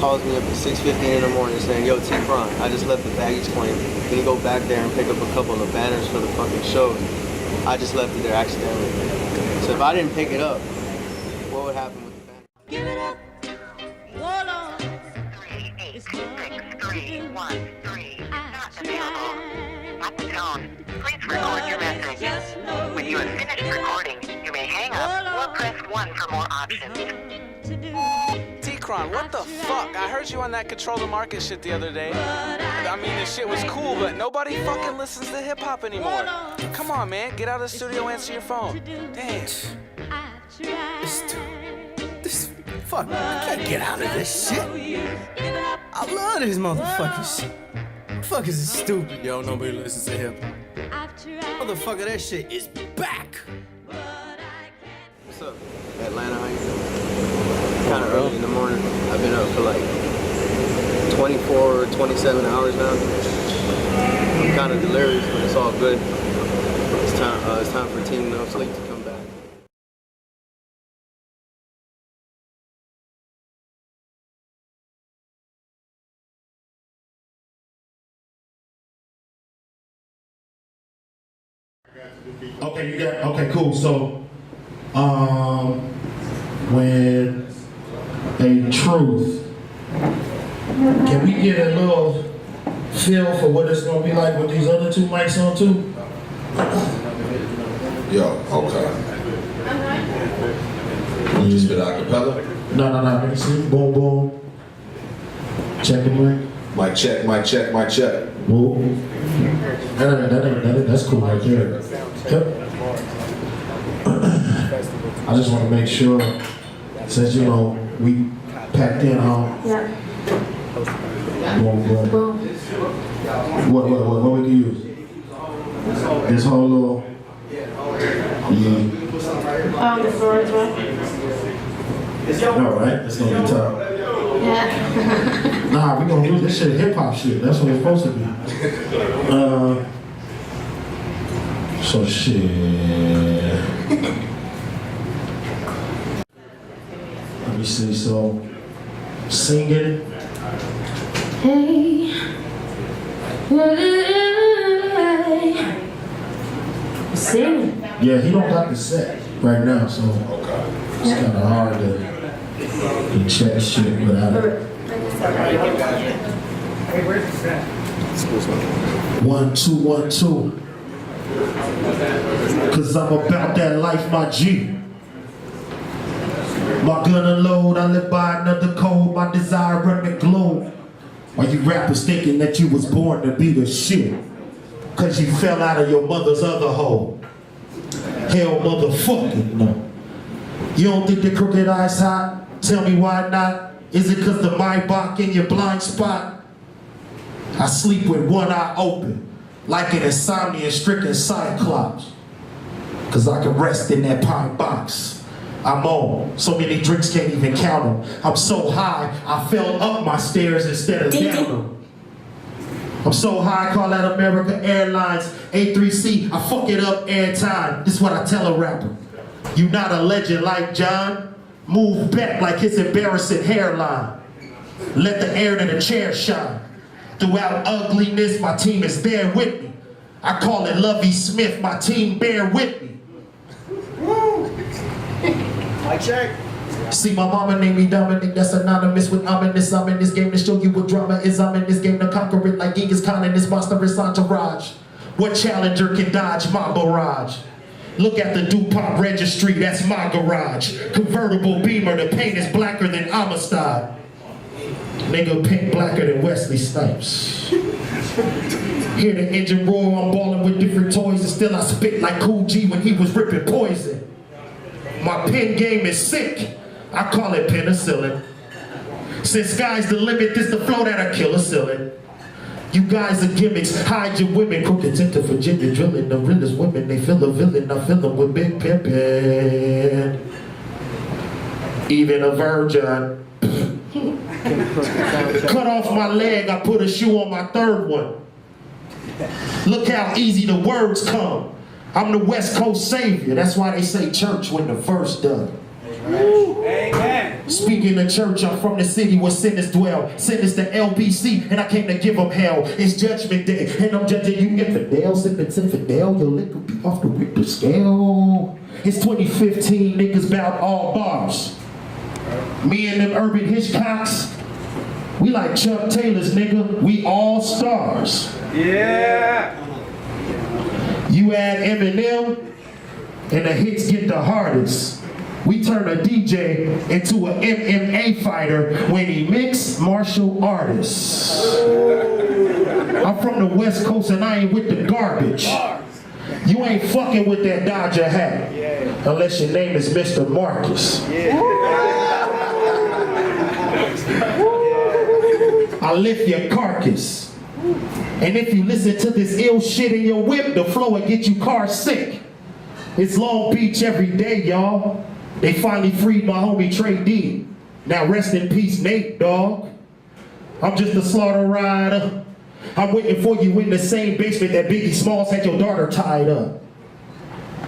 calls me up at 6:50 in the morning saying, yo, T-QRON, I just left the baggage claim. Can you go back there and pick up a couple of banners for the fucking show? I just left it there accidentally. So if I didn't pick it up, what would happen with the banner? Give it up. Hold on. 3866313 not available. At the tone, please record your message. When you have finished recording, you may hang up or press 1 for more options. T-QRON, what the fuck? I heard you on that Control the Market shit the other day. I mean, the shit was cool, but nobody fucking listens to hip-hop anymore. Come on, man. Get out of the studio, answer your phone. Damn. This fuck, I can't get out of this shit. I love these motherfuckers. Fuck is stupid, yo. Nobody listens to hip-hop. Motherfucker, that shit is back. What's up, Atlanta? How you doing? Kind of early in the morning. I've been up for like 24 or 27 hours now. I'm kind of delirious, but it's all good. It's time for Team No Sleep to come back. Okay, you got, okay, cool. So, when A3C, can we get a little feel for what it's gonna be like with these other two mics on too? Yo, okay. You just spit acapella? No. Let me see. Boom, boom. Check it, man. Mic check, mic check, mic check. Whoa. That's cool right there. Yep. I just want to make sure, since you know we packed in on. Yeah. Boom. What we can use? This whole little. Yeah. The storage one. No, right? It's gonna be tough. Yeah. Nah, we gonna use this shit hip hop shit. That's what it's supposed to be. So shit. Let me see. So singing. Hey. Singing. Yeah, he don't got the set right now, so it's kind of hard to check shit without it. 1 2 1 2. Cause I'm about that life, my G. My gun unload, I live by another code. My desire run the globe. Are you rappers thinking that you was born to be the shit? Cause you fell out of your mother's other hole. Hell motherfucking no. You don't think the crooked eye's hot? Tell me why not? Is it cause the Maybach in your blind spot? I sleep with one eye open, like an insomnia-stricken cyclops. Cause I can rest in that pine box. I'm on, so many drinks can't even count them. I'm so high, I fell up my stairs instead of down them. I'm so high, call that America Airlines. A3C, I fuck it up every time. This is what I tell a rapper. You not a legend like John. Move back like his embarrassing hairline. Let the air to the chair shine. Throughout ugliness, my team is there with me. I call it Lovey Smith, my team bear with me. Mic check. See, my mama named me Dominic, that's anonymous with ominous. I'm in this game to show you what drama is. I'm in this game to conquer it like Genghis Khan in this monstrous entourage. What challenger can dodge my barrage? Look at the DuPont registry, that's my garage. Convertible Beamer, the paint is blacker than Amistad. Nigga paint blacker than Wesley Snipes. Hear the engine roar, I'm balling with different toys, and still I spit like Cool G when he was ripping poison. My pen game is sick, I call it penicillin. Since sky's the limit, this the flow that'll kill a ceiling. You guys are gimmicks, hide your women, crooked tinted for Virginia drilling. The realest women, they feel a villain, I fill them with big pimpin'. Even a virgin. Cut off my leg, I put a shoe on my third one. Look how easy the words come. I'm the West Coast savior, that's why they say church when the verse done. Amen. Speaking of church, I'm from the city where sinners dwell. Sinners to LBC, and I came to give them hell. It's judgment day, and I'm judging you infidel. Sipping infidel, your liquor be off the Richter scale. It's 2015, niggas bout all bars. Me and them urban Hitchcocks, we like Chuck Taylor's, nigga. We all stars. Yeah. You add Eminem, and the hits get the hardest. We turn a DJ into an MMA fighter when he mix martial artists. I'm from the West Coast and I ain't with the garbage. You ain't fucking with that Dodger hat unless your name is Mr. Marcus. I lift your carcass. And if you listen to this ill shit in your whip, the flow will get you car sick. It's Long Beach every day, y'all. They finally freed my homie Trey D. Now rest in peace, Nate, dog. I'm just a slaughter rider. I'm waiting for you in the same basement that Biggie Smalls had your daughter tied up.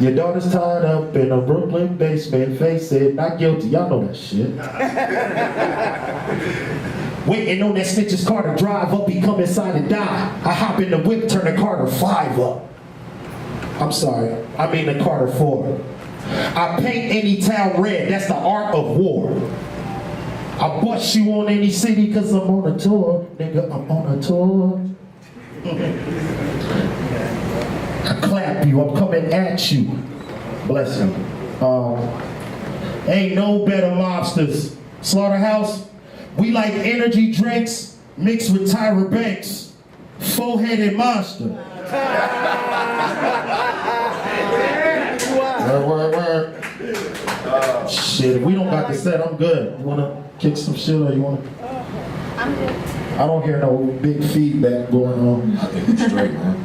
Your daughter's tied up in a Brooklyn basement. Face it, not guilty. Y'all know that shit. Waiting on that snitch's car to drive up, he come inside and die. I hop in the whip, turn the Carter 5 up. I'm sorry, I mean the Carter 4. I paint any town red, that's the art of war. I bust you on any city cause I'm on a tour. Nigga, I'm on a tour. I clap you, I'm coming at you. Bless you. Ain't no better mobsters. Slaughterhouse, we like energy drinks mixed with Tyra Banks. Four-headed monster. Word. Shit, if we don't got the set, I'm good. You wanna kick some shit or you wanna? I'm good. I don't hear no big feedback going on. I think we're straight, man.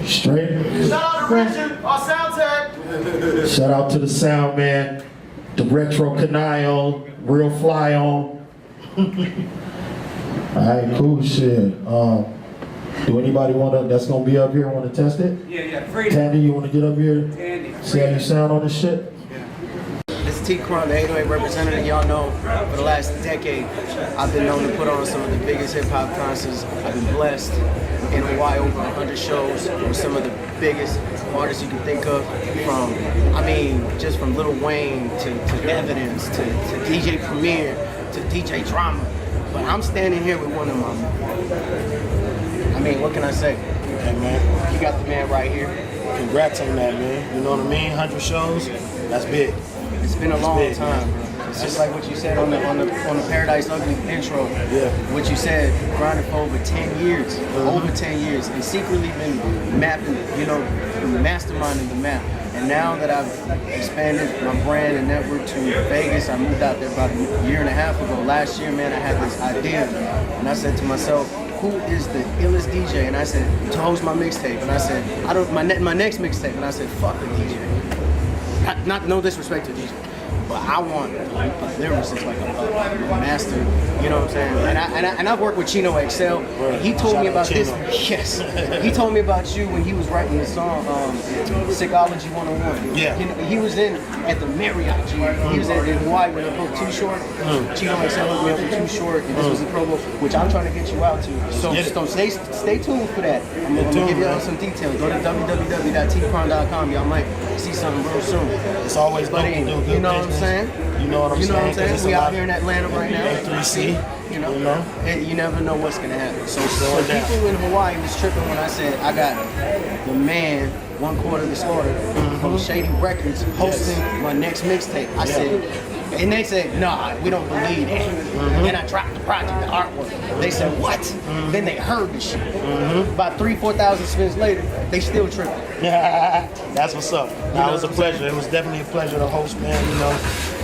Straight? Shout out to Richard, our soundcheck. Shout out to the sound man, the retro canile, real fly on. Alright, cool shit. Do anybody that's gonna be up here wanna test it? Yeah, free. Tandy, you wanna get up here? Tandy. See how you sound on this shit? This is T-QRON, the 808 representative. Y'all know for the last decade, I've been known to put on some of the biggest hip-hop concerts. I've been blessed in Hawaii, over 100 shows with some of the biggest artists you can think of. Just from Lil Wayne to Evidence to DJ Premier to DJ Drama. But I'm standing here with one of my, what can I say? Hey man, You got the man right here. congrats on that, man. You know what I mean? 100 shows, that's big. It's been a long big, time. It's just like what you said on the Paradise Ugly intro. Yeah. What you said, grinding for over 10 years, over 10 years, and secretly been mapping, masterminding the map. And now that I've expanded my brand and network to Vegas, I moved out there about a year and a half ago. Last year, man, I had this idea, and I said to myself, who is the illest DJ? And I said, to host my mixtape. And I said, my next mixtape. And I said, fuck a DJ. Not no disrespect to DJ, but I want a lyricist, like a master, you know what I'm saying? And I've worked with Chino XL. He told me about this. Yes, he told me about you when he was writing the song Psychology 101. Yeah. He was at the Marriott. He was in Hawaii when I booked Too Short. Chino XL hooked me up with Too Short, and this was a promo, which I'm trying to get you out to. So stay tuned for that. I'm gonna give y'all some details. Go to www.tqron.com. Y'all might see something real soon. It's always dope to do good You know what I'm business. saying? You know what I'm saying? We out here in Atlanta right now. A3C. You never know what's gonna happen. So people in Hawaii was tripping when I said I got the man, 1/4 of the slaughter from Shady Records hosting my next mixtape. I said, and they said, nah, we don't believe that. Then I dropped the project, the artwork. They said, what? Then they heard the shit. About 3,000-4,000 spins later, they still tripping. That's what's up. It was a pleasure. It was definitely a pleasure to host, man,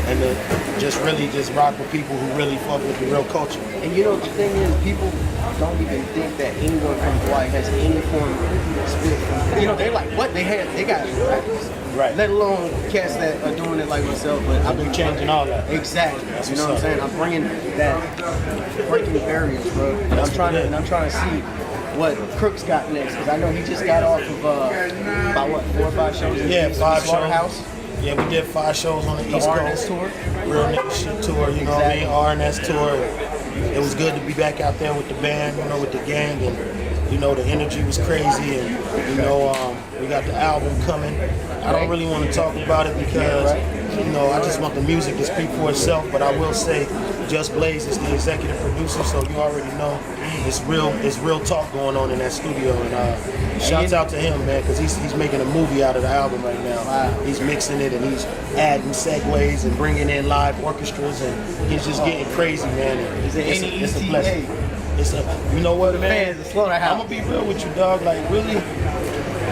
and to just really rock with people who really fuck with the real culture. And the thing is, people don't even think that anyone from Hawaii has any form of spit. They're like, what? They got records. Right. Let alone cats that are doing it like myself. But I've been changing all that. Exactly. You know what I'm saying? I'm bringing that, breaking barriers, bro. And I'm trying to see what Crooks got next, because I know he just got off of about 4 or 5 shows. Yeah, 5 shows. Slaughterhouse. Yeah, we did 5 shows on the East Coast. tour. Real nigga shit tour, you know what I mean? RNS tour. It was good to be back out there with the band, you know, with the gang, and you know the energy was crazy, and you know we got the album coming. I don't really want to talk about it because you know I just want the music to speak for itself. But I will say, Just Blaze is the executive producer, so you already know it's real talk going on in that studio. And shouts out to him, man, because he's making a movie out of the album right now. Wow. He's mixing it and he's adding segues and bringing in live orchestras, and he's just getting crazy, man. And it's a blessing. It's a, you know what, man? I'm gonna be real with you, dog. Like, really,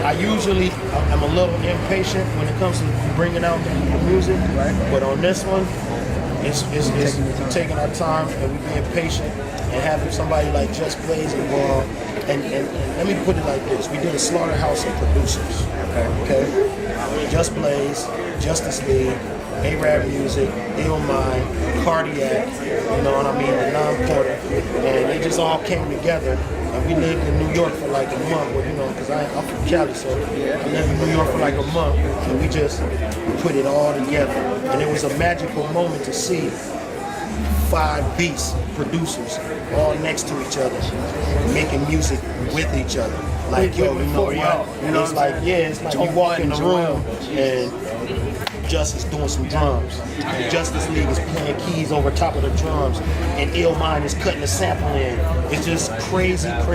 I'm a little impatient when it comes to bringing out the music, right? But on this one, it's taking our time, and we're being patient and having somebody like Just Blaze involved. And let me put it like this: we did a slaughterhouse of producers. Okay. Just Blaze, Justice League, A-Rap Music, Ill Mind, Cardiac, you know what I mean, the Non-Porter, and they just all came together. And we lived in New York for like a month, well, you know, because I'm from Cali, so I lived in New York for like a month, and we just put it all together. And it was a magical moment to see 5 beats producers all next to each other, making music with each other. Like, yo, you know what? It's like, yeah, it's like you walk in the room and Justice doing some drums, and Justice League is playing keys over top of the drums, and Ill Mind is cutting the sample in. It's just crazy, and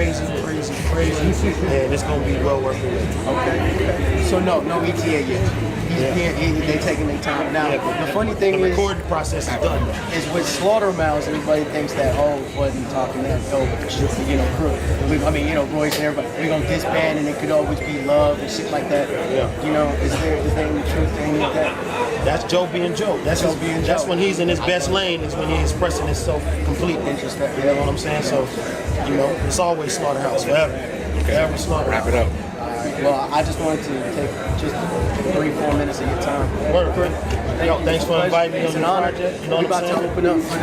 it's gonna be well worth it. Okay. So no ETA yet. They taking their time. Now, the funny thing the is, recording process is done. Is with Slaughterhouse, everybody thinks that, wasn't talking that dope, you know, crew. I mean, you know, Royce and everybody, we're gonna disband and it could always be love and shit like that. Yeah. You know, is there any truth to any of that? That's Joe being Joe. That's when he's in his best lane, is when he's expressing himself completely. Interesting. You know what I'm saying? So, you know, it's always Slaughterhouse, forever. Forever Slaughterhouse. Wrap it up. Well, I just wanted to take just 3-4 minutes of your time. Word, yo, thanks for inviting me on the project. You know what I'm saying? About to open up for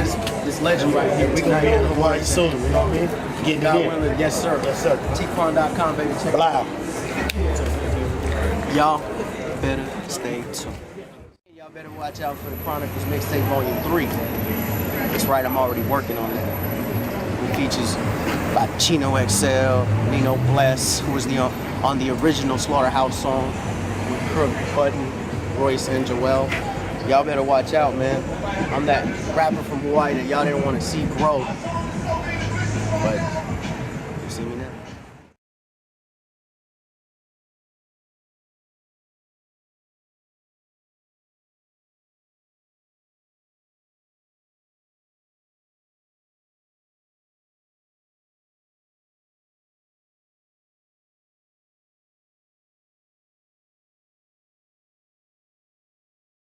this legend right here. We're going to be in Hawaii soon, you know what I mean? Getting God it in. willing, yes sir. Yes, sir. T-QRON.com, baby. Check it out. Y'all better stay tuned. Y'all better watch out for the Chronicles Mixtape Volume 3. That's right, I'm already working on that. It features by Chino XL, Nino Bless, who was on the original Slaughterhouse song, with Crook, Button, Royce, and Joel. Y'all better watch out, man. I'm that rapper from Hawaii that y'all didn't want to see grow. But